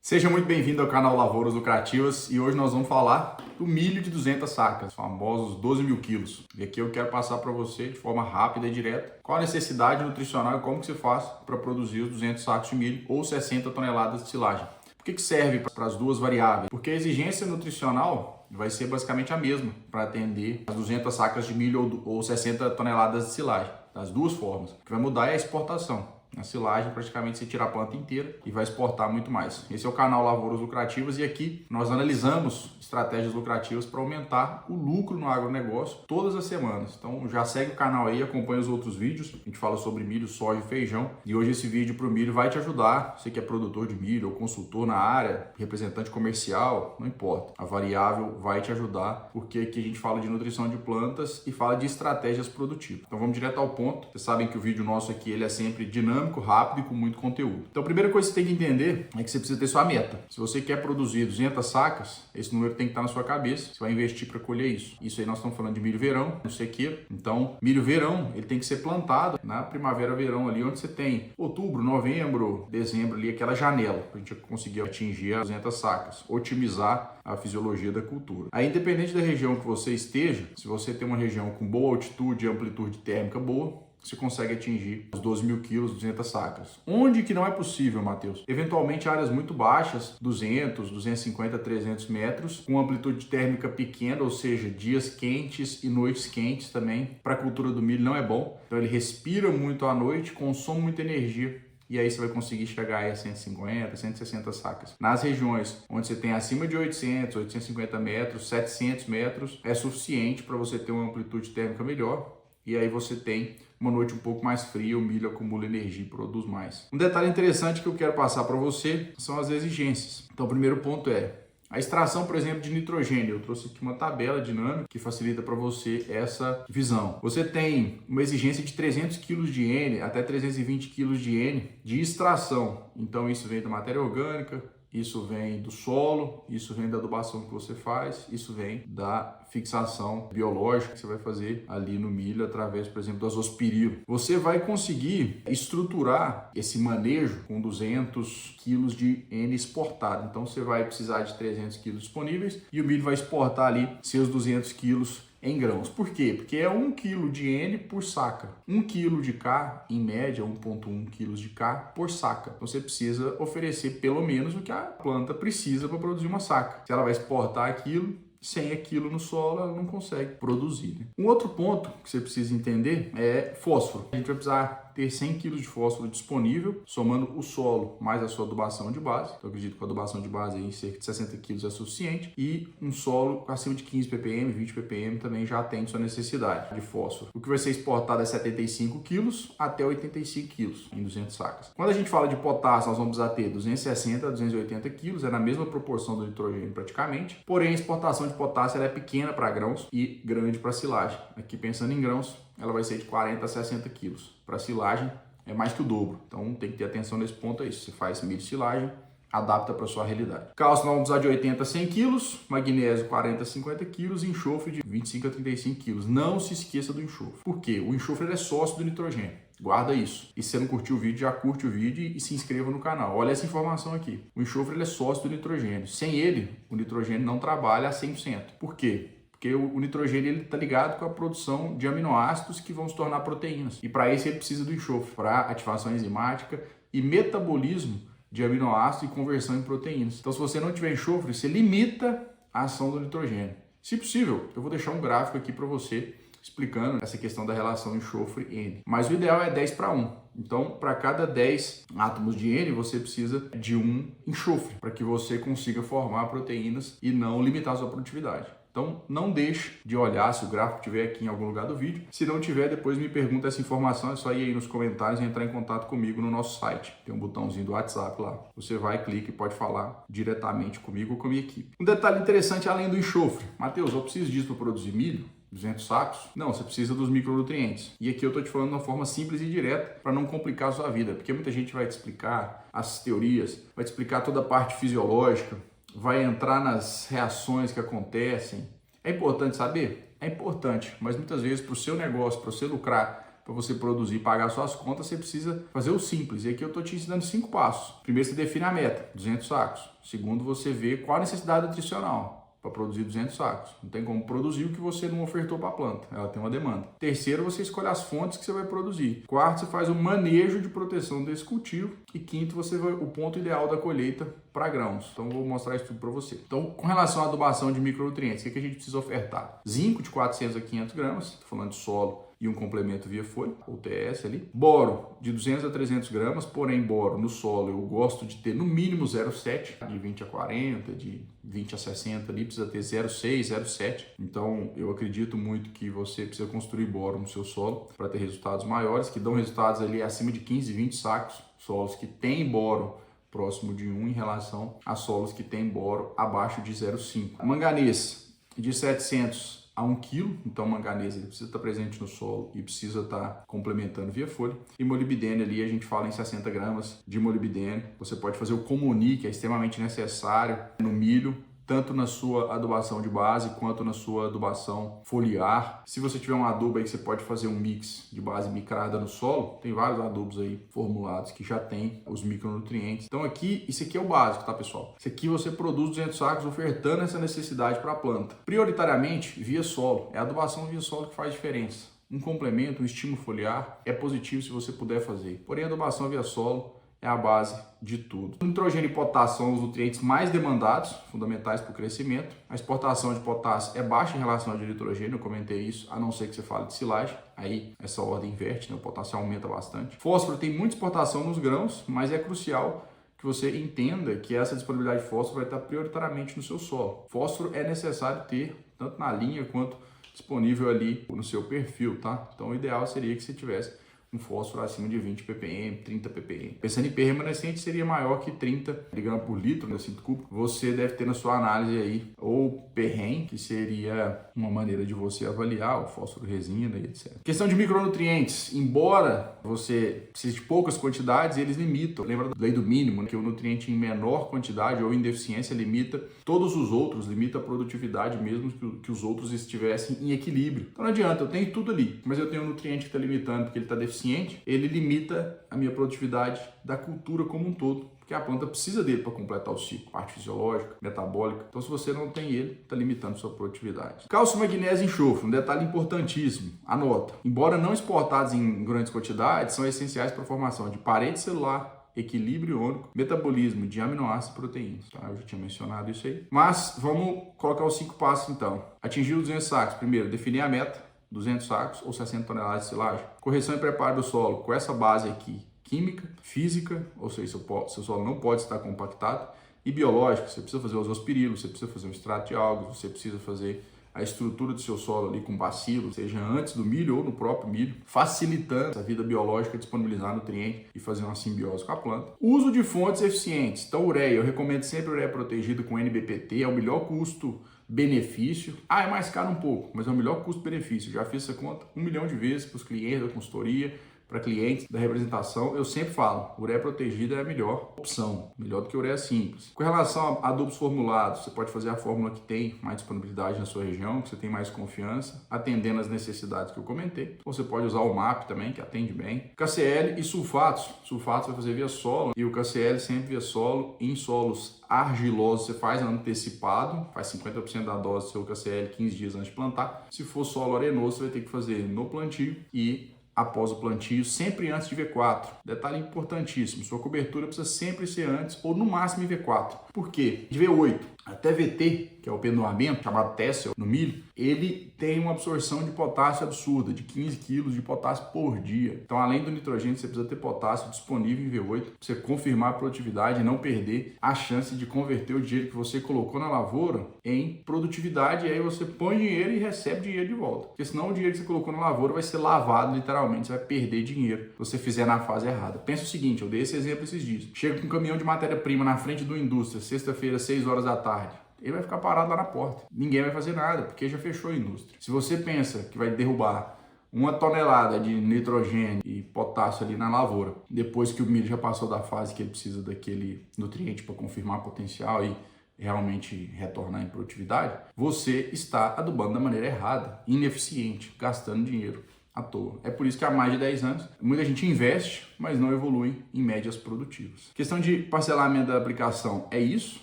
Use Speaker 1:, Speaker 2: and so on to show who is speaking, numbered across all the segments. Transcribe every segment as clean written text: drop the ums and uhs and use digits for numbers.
Speaker 1: Seja muito bem-vindo ao canal Lavouras Lucrativas e hoje nós vamos falar do milho de 200 sacas, famosos 12 mil quilos. E aqui eu quero passar para você de forma rápida e direta qual a necessidade nutricional e como que você faz para produzir os 200 sacos de milho ou 60 toneladas de silagem. Por que serve para as duas variáveis? Porque a exigência nutricional vai ser basicamente a mesma para atender as 200 sacas de milho ou 60 toneladas de silagem, das duas formas. O que vai mudar é a exportação. Na silagem, praticamente você tira a planta inteira e vai exportar muito mais. Esse é o canal Lavouras Lucrativas e aqui nós analisamos estratégias lucrativas para aumentar o lucro no agronegócio todas as semanas. Então já segue o canal aí, acompanha os outros vídeos. A gente fala sobre milho, soja e feijão. E hoje esse vídeo para o milho vai te ajudar. Você que é produtor de milho ou consultor na área, representante comercial, não importa. A variável vai te ajudar porque aqui a gente fala de nutrição de plantas e fala de estratégias produtivas. Então vamos direto ao ponto. Vocês sabem que o vídeo nosso aqui ele é sempre dinâmico, rápido e com muito conteúdo. Então a primeira coisa que você tem que entender é que você precisa ter sua meta. Se você quer produzir 200 sacas, esse número tem que estar na sua cabeça. Você vai investir para colher isso. Isso aí nós estamos falando de milho verão, no sequeiro. Então, milho verão, ele tem que ser plantado na primavera-verão ali, onde você tem outubro, novembro, dezembro ali, aquela janela, para a gente conseguir atingir as 200 sacas, otimizar a fisiologia da cultura. Aí, independente da região que você esteja, se você tem uma região com boa altitude e amplitude térmica boa, você consegue atingir os 12 mil quilos, 200 sacas. Onde que não é possível, Matheus? Eventualmente áreas muito baixas, 200, 250, 300 metros, com amplitude térmica pequena, ou seja, dias quentes e noites quentes também. Para a cultura do milho não é bom. Então ele respira muito à noite, consome muita energia. E aí você vai conseguir chegar aí a 150, 160 sacas. Nas regiões onde você tem acima de 800, 850 metros, 700 metros, é suficiente para você ter uma amplitude térmica melhor. E aí você tem uma noite um pouco mais fria, o milho acumula energia e produz mais. Um detalhe interessante que eu quero passar para você são as exigências. Então o primeiro ponto é a extração, por exemplo, de nitrogênio. Eu trouxe aqui uma tabela dinâmica que facilita para você essa visão. Você tem uma exigência de 300 kg de N até 320 kg de N de extração. Então isso vem da matéria orgânica, isso vem do solo, isso vem da adubação que você faz, isso vem da fixação biológica que você vai fazer ali no milho através, por exemplo, do azospirilo. Você vai conseguir estruturar esse manejo com 200 quilos de N exportado. Então você vai precisar de 300 quilos disponíveis e o milho vai exportar ali seus 200 quilos em grãos. Por quê? Porque é 1 kg de N por saca. 1 kg de K, em média, 1,1 kg de K por saca. Então você precisa oferecer pelo menos o que a planta precisa para produzir uma saca. Se ela vai exportar aquilo, sem aquilo no solo, ela não consegue produzir, né? Um outro ponto que você precisa entender é fósforo. A gente vai precisar ter 100 kg de fósforo disponível, somando o solo mais a sua adubação de base. Então, eu acredito que a adubação de base em cerca de 60 kg é suficiente. E um solo acima de 15 ppm, 20 ppm também já atende sua necessidade de fósforo. O que vai ser exportado é 75 kg até 85 kg em 200 sacas. Quando a gente fala de potássio, nós vamos precisar ter 260 a 280 kg, é na mesma proporção do nitrogênio praticamente. Porém, a exportação de potássio ela é pequena para grãos e grande para silagem. Aqui pensando em grãos, ela vai ser de 40 a 60 quilos. Para silagem é mais que o dobro. Então tem que ter atenção nesse ponto aí. Se você faz milho silagem, adapta para a sua realidade. Cálcio nós vamos precisar de 80 a 100 quilos, magnésio 40 a 50 quilos, enxofre de 25 a 35 quilos. Não se esqueça do enxofre. Por quê? O enxofre é sócio do nitrogênio. Guarda isso. E se você não curtiu o vídeo, já curte o vídeo e se inscreva no canal. Olha essa informação aqui. O enxofre ele é sócio do nitrogênio. Sem ele, o nitrogênio não trabalha a 100%. Por quê? Porque o nitrogênio ele está ligado com a produção de aminoácidos que vão se tornar proteínas. E para isso ele precisa do enxofre, para ativação enzimática e metabolismo de aminoácidos e conversão em proteínas. Então se você não tiver enxofre, você limita a ação do nitrogênio. Se possível, eu vou deixar um gráfico aqui para você explicando essa questão da relação enxofre-N. Mas o ideal é 10 para 1. Então, para cada 10 átomos de N, você precisa de um enxofre para que você consiga formar proteínas e não limitar a sua produtividade. Então, não deixe de olhar se o gráfico estiver aqui em algum lugar do vídeo. Se não tiver, depois me pergunta essa informação. É só ir aí nos comentários e entrar em contato comigo no nosso site. Tem um botãozinho do WhatsApp lá. Você vai, clica e pode falar diretamente comigo ou com a minha equipe. Um detalhe interessante além do enxofre. Matheus, eu preciso disso para produzir milho? 200 sacos? Não, você precisa dos micronutrientes. E aqui eu estou te falando de uma forma simples e direta para não complicar a sua vida. Porque muita gente vai te explicar as teorias, vai te explicar toda a parte fisiológica, vai entrar nas reações que acontecem. É importante saber? É importante, mas muitas vezes para o seu negócio, para você lucrar, para você produzir e pagar suas contas, você precisa fazer o simples. E aqui eu estou te ensinando 5 passos. Primeiro, você define a meta, 200 sacos. Segundo, você vê qual a necessidade nutricional para produzir 200 sacos. Não tem como produzir o que você não ofertou para a planta. Ela tem uma demanda. Terceiro, você escolhe as fontes que você vai produzir. Quarto, você faz o manejo de proteção desse cultivo. E quinto, você vai o ponto ideal da colheita para grãos. Então, eu vou mostrar isso tudo para você. Então, com relação à adubação de micronutrientes, o que a gente precisa ofertar? Zinco de 400 a 500 gramas. Estou falando de solo e um complemento via folha, ou TS ali. Boro de 200 a 300 gramas, porém boro no solo eu gosto de ter no mínimo 0,7, de 20 a 40, de 20 a 60 ali, precisa ter 0,6, 0,7. Então eu acredito muito que você precisa construir boro no seu solo para ter resultados maiores, que dão resultados ali acima de 15, 20 sacos, solos que têm boro próximo de 1 em relação a solos que têm boro abaixo de 0,5. Manganês de 700 a 1 kg, então manganês ele precisa estar presente no solo e precisa estar complementando via folha. E molibdênio ali a gente fala em 60 gramas de molibdênio. Você pode fazer o comuni, que é extremamente necessário no milho, tanto na sua adubação de base quanto na sua adubação foliar. Se você tiver um adubo aí que você pode fazer um mix de base micrada no solo, tem vários adubos aí formulados que já tem os micronutrientes. Então aqui, isso aqui é o básico, tá pessoal? Isso aqui você produz 200 sacos ofertando essa necessidade para a planta. Prioritariamente via solo, é a adubação via solo que faz diferença. Um complemento, um estímulo foliar é positivo se você puder fazer. Porém a adubação via solo é a base de tudo. O nitrogênio e potássio são os nutrientes mais demandados, fundamentais para o crescimento. A exportação de potássio é baixa em relação ao de nitrogênio, eu comentei isso, a não ser que você fale de silagem. Aí essa ordem inverte, né? O potássio aumenta bastante. Fósforo tem muita exportação nos grãos, mas é crucial que você entenda que essa disponibilidade de fósforo vai estar prioritariamente no seu solo. Fósforo é necessário ter, tanto na linha quanto disponível ali no seu perfil, tá? Então o ideal seria que você tivesse um fósforo acima de 20 ppm, 30 ppm. Pensando em permanecente, seria maior que 30 mg por litro, decímetro cúbico. Você deve ter na sua análise aí ou PERREM, que seria uma maneira de você avaliar o fósforo resina e etc. Questão de micronutrientes. Embora você precise de poucas quantidades, eles limitam. Lembra da lei do mínimo, né? Que o nutriente em menor quantidade ou em deficiência limita todos os outros, limita a produtividade mesmo que os outros estivessem em equilíbrio. Então não adianta, eu tenho tudo ali, mas eu tenho um nutriente que está limitando porque ele está deficiente, ele limita a minha produtividade da cultura como um todo, porque a planta precisa dele para completar o ciclo, parte fisiológica, metabólica. Então, se você não tem ele, está limitando sua produtividade. Cálcio, magnésio e enxofre, um detalhe importantíssimo, anota. Embora não exportados em grandes quantidades, são essenciais para a formação de parede celular, equilíbrio iônico, metabolismo de aminoácidos e proteínas. Tá? Eu já tinha mencionado isso aí. Mas vamos colocar os 5 passos então. Atingir os 200 sacos. Primeiro, definir a meta. 200 sacos ou 60 toneladas de silagem. Correção e preparo do solo com essa base aqui, química, física, ou seja, seu solo não pode estar compactado, e biológico, você precisa fazer os ospirilos, você precisa fazer um extrato de algas, você precisa fazer a estrutura do seu solo ali com bacilo, seja antes do milho ou no próprio milho, facilitando a vida biológica, disponibilizar nutrientes e fazer uma simbiose com a planta. Uso de fontes eficientes. Então, ureia, eu recomendo sempre ureia protegida com NBPT, é o melhor custo-benefício. Ah, é mais caro um pouco, mas é o melhor custo-benefício. Já fiz essa conta 1 milhão de vezes para os clientes da consultoria, para clientes da representação. Eu sempre falo, ureia protegida é a melhor opção, melhor do que ureia simples. Com relação a adubos formulados, você pode fazer a fórmula que tem mais disponibilidade na sua região, que você tem mais confiança, atendendo as necessidades que eu comentei. Ou você pode usar o MAP também, que atende bem. KCl e sulfatos. Sulfatos vai fazer via solo e o KCl sempre via solo. Em solos argilosos você faz antecipado, faz 50% da dose do seu KCl 15 dias antes de plantar. Se for solo arenoso, você vai ter que fazer no plantio e após o plantio, sempre antes de V4. Detalhe importantíssimo, sua cobertura precisa sempre ser antes ou no máximo em V4. Por quê? De V8 até VT, que é o pendoamento, chamado Tessel, no milho, ele tem uma absorção de potássio absurda, de 15 kg de potássio por dia. Então, além do nitrogênio, você precisa ter potássio disponível em V8 para você confirmar a produtividade e não perder a chance de converter o dinheiro que você colocou na lavoura em produtividade, e aí você põe dinheiro e recebe dinheiro de volta. Porque senão o dinheiro que você colocou na lavoura vai ser lavado literalmente, você vai perder dinheiro se você fizer na fase errada. Pensa o seguinte, eu dei esse exemplo esses dias. Chega com um caminhão de matéria-prima na frente do indústria, sexta-feira, 6 horas da tarde. Ele vai ficar parado lá na porta. Ninguém vai fazer nada, porque já fechou a indústria. Se você pensa que vai derrubar 1 tonelada de nitrogênio e potássio ali na lavoura, depois que o milho já passou da fase que ele precisa daquele nutriente para confirmar potencial e realmente retornar em produtividade, você está adubando da maneira errada, ineficiente, gastando dinheiro à toa. É por isso que há mais de 10 anos muita gente investe, mas não evolui em médias produtivas. Questão de parcelamento da aplicação é isso,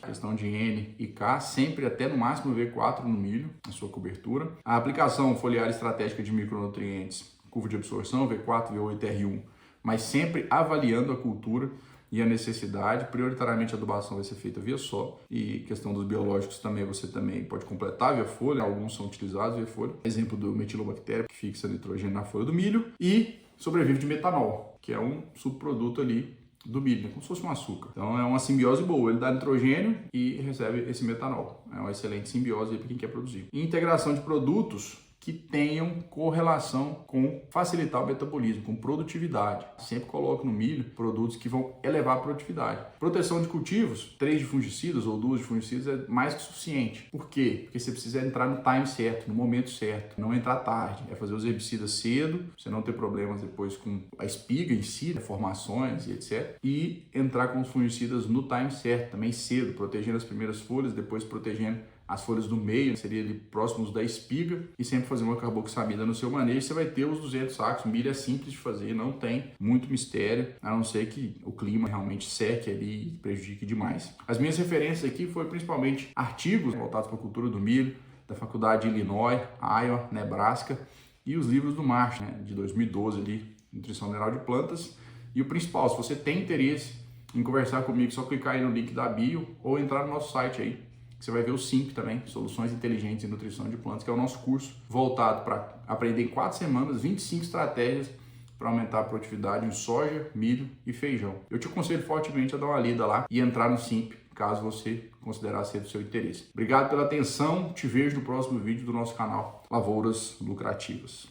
Speaker 1: questão de N e K, sempre até no máximo V4 no milho, a sua cobertura. A aplicação foliar estratégica de micronutrientes, curva de absorção, V4, V8, R1, mas sempre avaliando a cultura e a necessidade. Prioritariamente a adubação vai ser feita via solo, e questão dos biológicos também você também pode completar via folha, alguns são utilizados via folha, exemplo do metilobactéria, que fixa nitrogênio na folha do milho, e sobrevive de metanol, que é um subproduto ali do milho, né? Como se fosse um açúcar. Então é uma simbiose boa, ele dá nitrogênio e recebe esse metanol. É uma excelente simbiose para quem quer produzir. E integração de produtos que tenham correlação com facilitar o metabolismo, com produtividade. Sempre coloco no milho produtos que vão elevar a produtividade. Proteção de cultivos, 3 de fungicidas ou 2 de fungicidas é mais que suficiente. Por quê? Porque você precisa entrar no time certo, no momento certo, não entrar tarde. É fazer os herbicidas cedo, você não ter problemas depois com a espiga em si, formações e etc. E entrar com os fungicidas no time certo, também cedo, protegendo as primeiras folhas, depois protegendo as folhas do meio, seria ali próximos da espiga, e sempre fazer uma carboxamida no seu manejo. Você vai ter os 200 sacos. Milho é simples de fazer, não tem muito mistério, a não ser que o clima realmente seque ali e prejudique demais. As minhas referências aqui foram principalmente artigos voltados para a cultura do milho, da Faculdade de Illinois, Iowa, Nebraska, e os livros do Marsh, né, de 2012 ali, Nutrição Mineral de Plantas. E o principal, se você tem interesse em conversar comigo, é só clicar aí no link da bio ou entrar no nosso site aí. Você vai ver o SIMP também, Soluções Inteligentes em Nutrição de Plantas, que é o nosso curso voltado para aprender em 4 semanas 25 estratégias para aumentar a produtividade em soja, milho e feijão. Eu te aconselho fortemente a dar uma lida lá e entrar no SIMP, caso você considerar ser do seu interesse. Obrigado pela atenção, te vejo no próximo vídeo do nosso canal Lavouras Lucrativas.